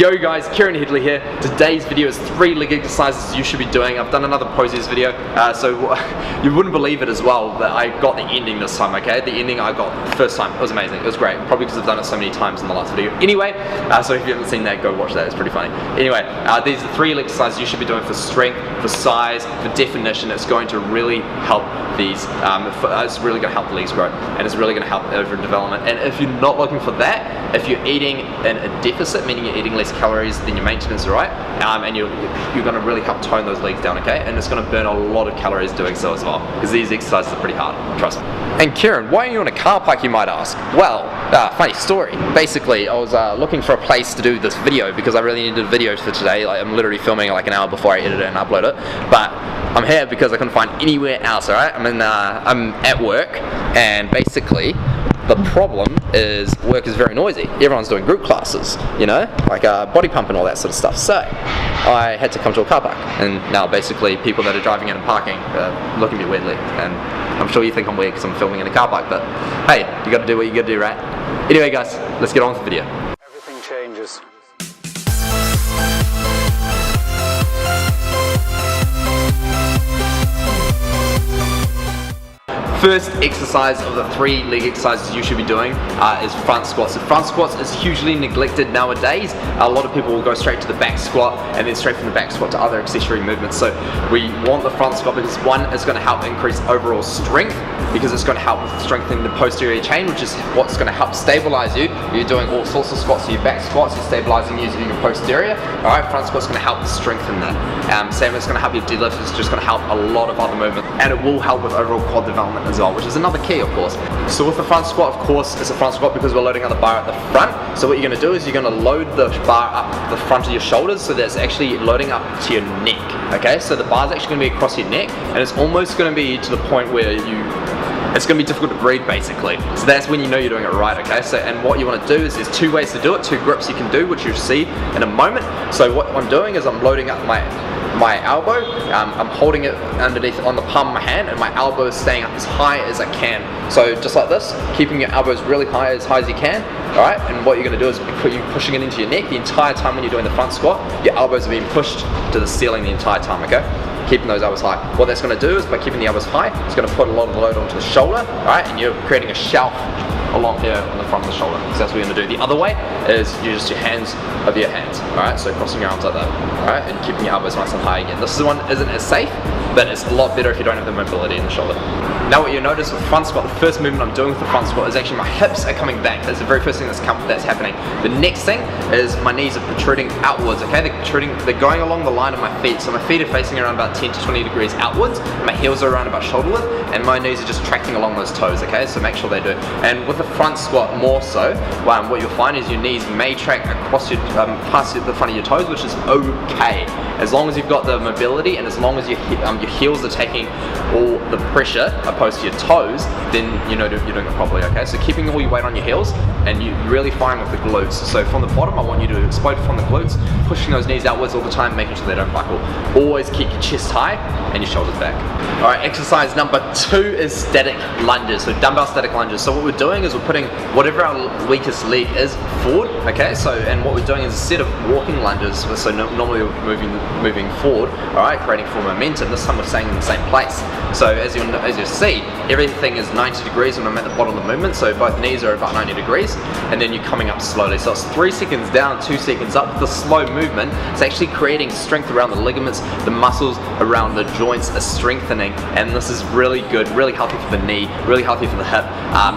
Yo guys, Kieran Hedley here. Today's video is 3 leg exercises you should be doing. I've done another poses video, so you wouldn't believe it as well that I got the ending this time, okay? The ending I got the first time. It was amazing. It was great. Probably because I've done it so many times in the last video. Anyway, so if you haven't seen that, go watch that. It's pretty funny. Anyway, these are 3 leg exercises you should be doing for strength, for size, for definition. It's going to really help these, it's really going to help the legs grow, and it's really going to help over development. And if you're not looking for that, if you're eating in a deficit, meaning you're eating less calories than your maintenance, right? And you're going to really help tone those legs down, okay? And it's going to burn a lot of calories doing so as well, because these exercises are pretty hard, trust me. And Kieran, why are you in a car park, you might ask? Well, funny story. Basically, I was looking for a place to do this video because I really needed a video for today. Like, I'm literally filming like an hour before I edit it and upload it. But I'm here because I couldn't find anywhere else, alright? I'm at work, and basically the problem is work is very noisy. Everyone's doing group classes, you know, like body pump and all that sort of stuff. So I had to come to a car park, and now basically people that are driving in and parking look at me weirdly, and I'm sure you think I'm weird because I'm filming in a car park, but hey, you gotta do what you gotta do, right? Anyway guys, let's get on with the video. Everything changes. First exercise of the 3 leg exercises you should be doing is front squats. So front squats is hugely neglected nowadays. A lot of people will go straight to the back squat and then straight from the back squat to other accessory movements. So we want the front squat because one, is going to help increase overall strength, because it's going to help with strengthening the posterior chain, which is what's going to help stabilize you. You're doing all sorts of squats, so your back squats, you're stabilizing using your posterior. Alright, front squat's going to help strengthen that. Same as it's going to help your deadlift, it's just going to help a lot of other movements, and it will help with overall quad development as well, which is another key, of course. So with the front squat, of course, it's a front squat because we're loading on the bar at the front. So what you're going to do is you're going to load the bar up the front of your shoulders, so that's actually loading up to your neck. Okay, so the bar's actually going to be across your neck, and it's almost going to be to the point where it's going to be difficult to breathe, basically. So that's when you know you're doing it right, okay? So, and what you want to do is, there's 2 ways to do it, 2 grips you can do, which you'll see in a moment. So what I'm doing is I'm loading up my elbow, I'm holding it underneath on the palm of my hand, and my elbow is staying up as high as I can. So just like this, keeping your elbows really high as you can, alright? And what you're going to do is you're pushing it into your neck the entire time when you're doing the front squat. Your elbows are being pushed to the ceiling the entire time, okay? Keeping those elbows high. What that's going to do is, by keeping the elbows high, it's going to put a lot of the load onto the shoulder, alright? And you're creating a shelf along here on the front of the shoulder. So that's what we're going to do. The other way is you just your hands over your hands, alright? So crossing your arms like that, alright? And keeping your elbows nice and high again. This one isn't as safe, but it's a lot better if you don't have the mobility in the shoulder. Now what you'll notice with front squat, the first movement I'm doing with the front squat is actually my hips are coming back. That's the very first thing that's happening. The next thing is my knees are protruding outwards, okay? They're going along the line of my feet. So my feet are facing around about 10 to 20 degrees outwards, my heels are around about shoulder width, and my knees are just tracking along those toes, okay? So make sure they do. And with the front squat more so, what you'll find is your knees may track across your, past the front of your toes, which is okay. As long as you've got the mobility, and as long as your heels are taking all the pressure opposed to your toes, then you know you're doing it properly, okay? So keeping all your weight on your heels, and you're really firing with the glutes. So from the bottom, I want you to explode from the glutes, pushing those knees outwards all the time, making sure they don't buckle. Always keep your chest high and your shoulders back. Alright, exercise number 2 is static lunges, so dumbbell static lunges. So what we're doing is we're putting whatever our weakest leg is forward, okay? So, and what we're doing is, instead of walking lunges, so normally we're moving forward, alright, creating full momentum, this time we're staying in the same place. So as you see, everything is 90 degrees when I'm at the bottom of the movement, so both knees are about 90 degrees, and then you're coming up slowly. So it's 3 seconds down, 2 seconds up. The slow movement, it's actually creating strength around the ligaments, the muscles around the joints are strengthening, and this is really good, really healthy for the knee, really healthy for the hip.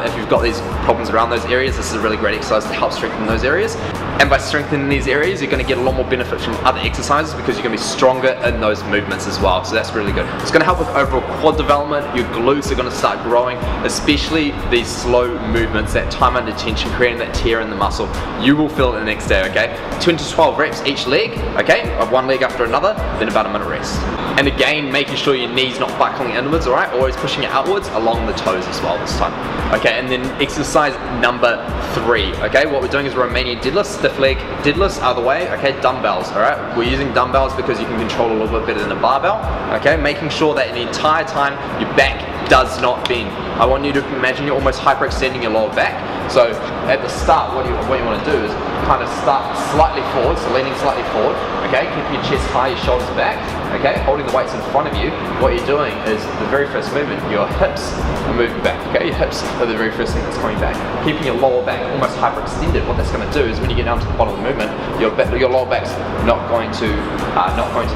If you've got these problems around those areas, this is a really great exercise to help strengthen those areas. And by strengthening these areas, you're going to get a lot more benefit from other exercises, because you're going to be stronger in those movements as well. So that's really good. It's going to help with overall quad development. Your glutes are going to start growing, especially these slow movements, that time under tension, creating that tear in the muscle. You will feel it the next day, okay? 10 to 12 reps each leg, okay? Of one leg after another, then about a minute rest. And again, making sure your knee's not buckling inwards, alright? Always pushing it outwards along the toes as well this time. Okay, and then exercise number 3, okay? What we're doing is Romanian deadlifts, stiff leg deadlifts, other way, okay? Dumbbells, alright? We're using dumbbells because you can control a little bit better than a barbell, okay? Making sure that the entire time your back does not bend. I want you to imagine you're almost hyperextending your lower back, So at the start, what you want to do is kind of start slightly forward, so leaning slightly forward, okay? Keep your chest high, your shoulders back, okay? Holding the weights in front of you. What you're doing is the very first movement, your hips are moving back, okay? Your hips are the very first thing that's coming back. Keeping your lower back almost hyperextended. What that's going to do is when you get down to the bottom of the movement, your lower back's not going to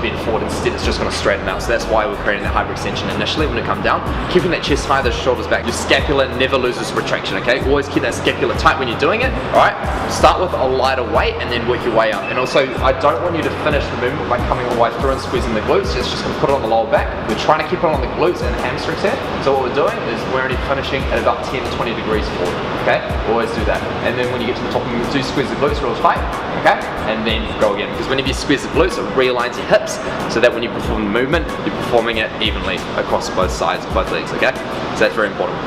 bend forward. Instead, it's just going to straighten out. So that's why we're creating that hyperextension initially when you come down. Keeping that chest high, those shoulders back. Your scapula never loses retraction, okay? Always keep that scapula tight when you're doing it, all right? Start with a lighter weight and then work your way up. And also, I don't want you to finish the movement by coming all the way through and squeezing the glutes. It's just going to put it on the lower back. We're trying to keep it on the glutes and the hamstrings here. So what we're doing is we're only finishing at about 10 to 20 degrees forward, okay? Always do that. And then when you get to the top, you do squeeze the glutes real tight, okay? And then go again. Because whenever you squeeze the glutes, it realigns your hips so that when you perform the movement, you're performing it evenly across both sides, both legs, okay? So that's very important.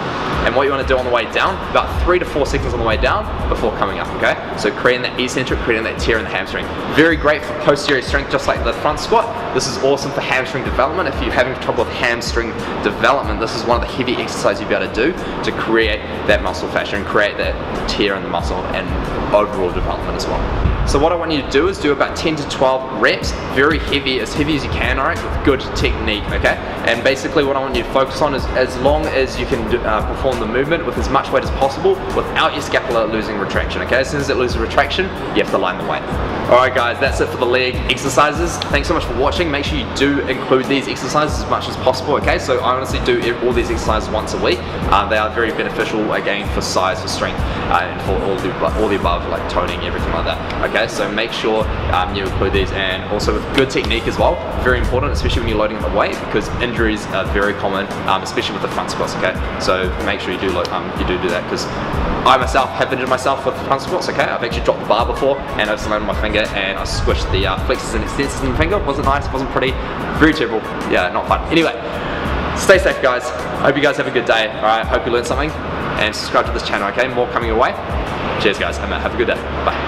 And what you want to do on the way down, about 3 to 4 seconds on the way down before coming up, okay? So creating that eccentric, creating that tear in the hamstring. Very great for posterior strength, just like the front squat. This is awesome for hamstring development. If you're having trouble with hamstring development, this is one of the heavy exercises you'll be able to do to create that muscle fascia and create that tear in the muscle and overall development as well. So what I want you to do is do about 10 to 12 reps, very heavy as you can, all right, with good technique, okay? And basically what I want you to focus on is as long as you can perform the movement with as much weight as possible without your scapula losing retraction, okay? As soon as it loses retraction, you have to line the weight. All right, guys, that's it for the leg exercises. Thanks so much for watching. Make sure you do include these exercises as much as possible, okay? So I honestly do all these exercises once a week. They are very beneficial, again, for size, for strength, and for all the above, like toning, everything like that, okay? So make sure you include these, and also with good technique as well. Very important, especially when you're loading the weight, because injuries are very common, especially with the front squats, okay? So make sure you do that, because I myself have injured myself with the front squats, okay? I've actually dropped the bar before, and I just landed on my finger, and I squished the flexors and extensors in the finger. Wasn't nice, wasn't pretty, very terrible. Yeah, not fun. Anyway, stay safe, guys. I hope you guys have a good day, all right? Hope you learned something, and subscribe to this channel, okay? More coming your way. Cheers, guys, and have a good day. Bye.